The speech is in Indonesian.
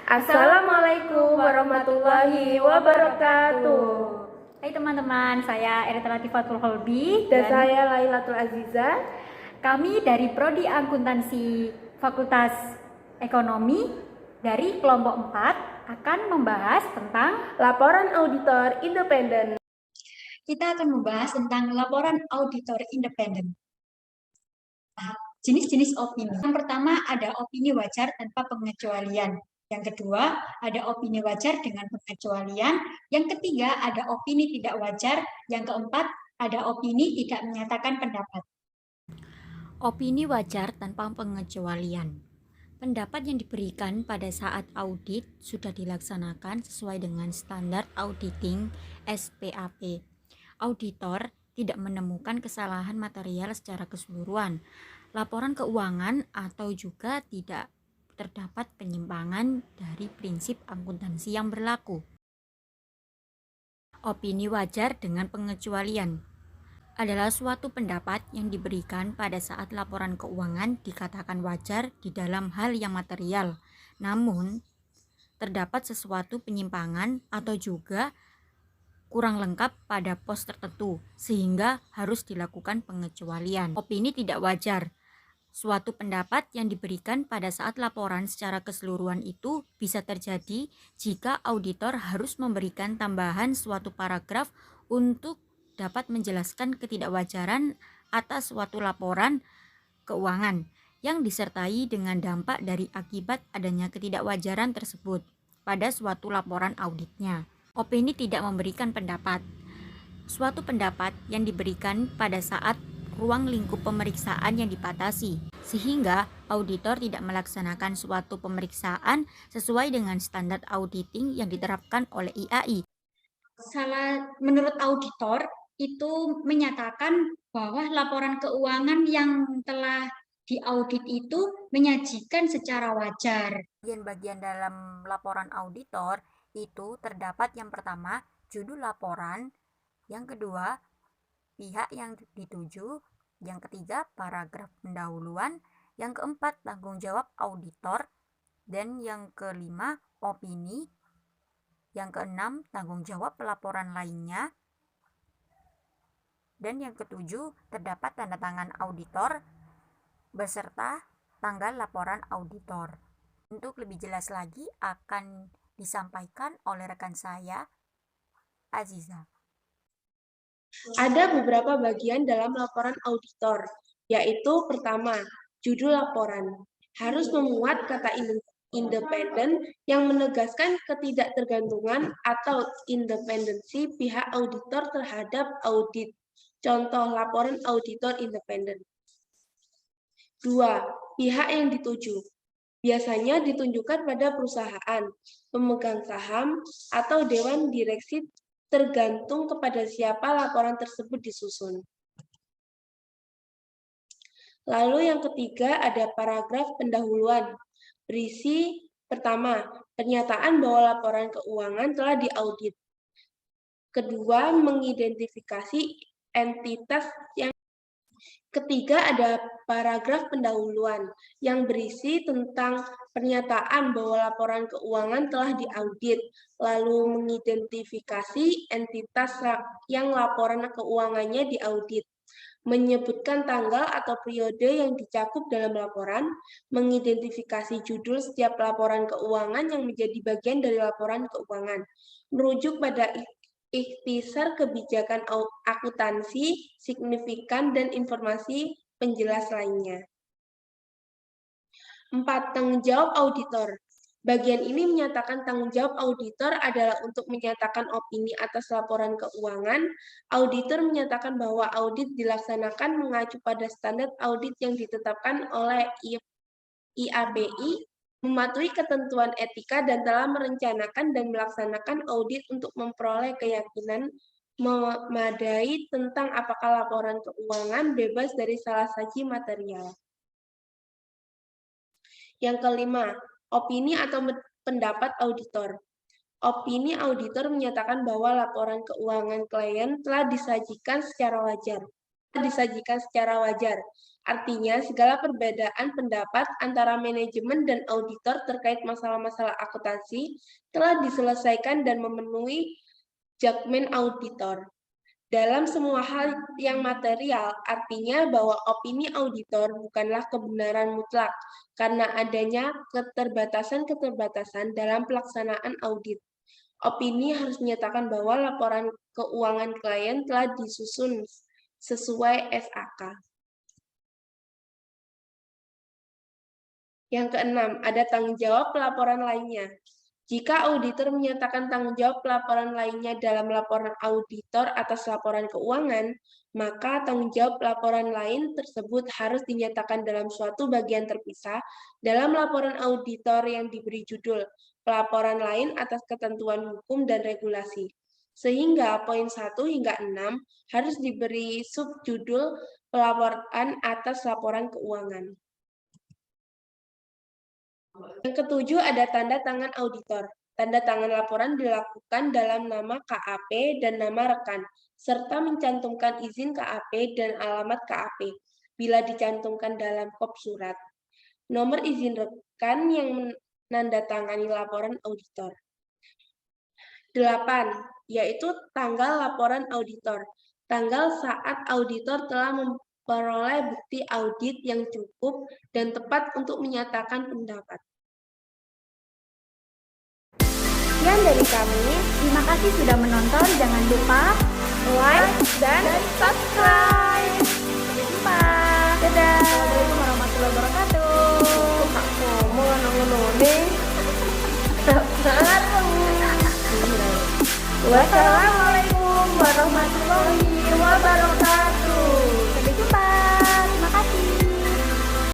Assalamualaikum warahmatullahi wabarakatuh. Hai teman-teman, saya Erita Latifatul Holbi Dan saya Lailatul Aziza. Kami dari Prodi Akuntansi Fakultas Ekonomi dari kelompok 4 akan membahas tentang laporan auditor independen. Kita akan membahas tentang laporan auditor independen. Jenis-jenis opini. Yang pertama ada opini wajar tanpa pengecualian. Yang kedua ada opini wajar dengan pengecualian. Yang ketiga ada opini tidak wajar. Yang keempat ada opini tidak menyatakan pendapat. Opini wajar tanpa pengecualian. Pendapat yang diberikan pada saat audit sudah dilaksanakan sesuai dengan standar auditing SPAP. Auditor tidak menemukan kesalahan material secara keseluruhan, laporan keuangan atau juga tidak terdapat penyimpangan dari prinsip akuntansi yang berlaku. Opini wajar dengan pengecualian adalah suatu pendapat yang diberikan pada saat laporan keuangan dikatakan wajar di dalam hal yang material, namun terdapat sesuatu penyimpangan atau juga kurang lengkap pada pos tertentu sehingga harus dilakukan pengecualian. Opini tidak wajar. Suatu pendapat yang diberikan pada saat laporan secara keseluruhan itu bisa terjadi jika auditor harus memberikan tambahan suatu paragraf untuk dapat menjelaskan ketidakwajaran atas suatu laporan keuangan yang disertai dengan dampak dari akibat adanya ketidakwajaran tersebut pada suatu laporan auditnya. Opini tidak memberikan pendapat. Suatu pendapat yang diberikan pada saat ruang lingkup pemeriksaan yang dibatasi, sehingga auditor tidak melaksanakan suatu pemeriksaan sesuai dengan standar auditing yang diterapkan oleh IAI. Menurut auditor, itu menyatakan bahwa laporan keuangan yang telah diaudit itu menyajikan secara wajar. Bagian-bagian dalam laporan auditor itu terdapat yang pertama, judul laporan, yang kedua, pihak yang dituju, yang ketiga, paragraf pendahuluan, yang keempat, tanggung jawab auditor, dan yang kelima, opini, yang keenam, tanggung jawab pelaporan lainnya, dan yang ketujuh, terdapat tanda tangan auditor beserta tanggal laporan auditor. Untuk lebih jelas lagi akan disampaikan oleh rekan saya, Aziza. Ada beberapa bagian dalam laporan auditor, yaitu pertama, judul laporan. Harus memuat kata independen yang menegaskan ketidaktergantungan atau independensi pihak auditor terhadap audit. Contoh laporan auditor independen. 2. Pihak yang dituju. Biasanya ditunjukkan pada perusahaan, pemegang saham, atau dewan direksi tergantung kepada siapa laporan tersebut disusun. Lalu yang ketiga ada paragraf pendahuluan. Berisi pertama, pernyataan bahwa laporan keuangan telah diaudit. Kedua, mengidentifikasi entitas yang ketiga ada paragraf pendahuluan yang berisi tentang pernyataan bahwa laporan keuangan telah diaudit, lalu mengidentifikasi entitas yang laporan keuangannya diaudit, menyebutkan tanggal atau periode yang dicakup dalam laporan, mengidentifikasi judul setiap laporan keuangan yang menjadi bagian dari laporan keuangan, merujuk pada ikhtisar kebijakan akuntansi signifikan dan informasi penjelas lainnya. 4. Tanggung jawab auditor. Bagian ini menyatakan tanggung jawab auditor adalah untuk menyatakan opini atas laporan keuangan. Auditor menyatakan bahwa audit dilaksanakan mengacu pada standar audit yang ditetapkan oleh IABI, mematuhi ketentuan etika dan telah merencanakan dan melaksanakan audit untuk memperoleh keyakinan memadai tentang apakah laporan keuangan bebas dari salah saji material. Yang kelima, opini atau pendapat auditor. Opini auditor menyatakan bahwa laporan keuangan klien telah disajikan secara wajar. disajikan secara wajar. Artinya, segala perbedaan pendapat antara manajemen dan auditor terkait masalah-masalah akuntansi telah diselesaikan dan memenuhi judgement auditor. Dalam semua hal yang material, artinya bahwa opini auditor bukanlah kebenaran mutlak, karena adanya keterbatasan-keterbatasan dalam pelaksanaan audit. Opini harus menyatakan bahwa laporan keuangan klien telah disusun sesuai SAK. Yang keenam, ada tanggung jawab pelaporan lainnya. Jika auditor menyatakan tanggung jawab pelaporan lainnya dalam laporan auditor atas laporan keuangan, maka tanggung jawab laporan lain tersebut harus dinyatakan dalam suatu bagian terpisah dalam laporan auditor yang diberi judul pelaporan lain atas ketentuan hukum dan regulasi. Sehingga poin 1 hingga 6 harus diberi subjudul pelaporan atas laporan keuangan. Yang ketujuh ada tanda tangan auditor. Tanda tangan laporan dilakukan dalam nama KAP dan nama rekan, serta mencantumkan izin KAP dan alamat KAP, bila dicantumkan dalam kop surat. Nomor izin rekan yang menandatangani laporan auditor. 8. Yaitu tanggal laporan auditor. Tanggal saat auditor telah memperoleh bukti audit yang cukup dan tepat untuk menyatakan pendapat. Sekian dari kami, terima kasih sudah menonton. Jangan lupa like dan subscribe. Sampai jumpa. Dadah. Assalamualaikum warahmatullahi wabarakatuh. Kak mau ngono-ngono. Wassalamualaikum warahmatullahi wabarakatuh.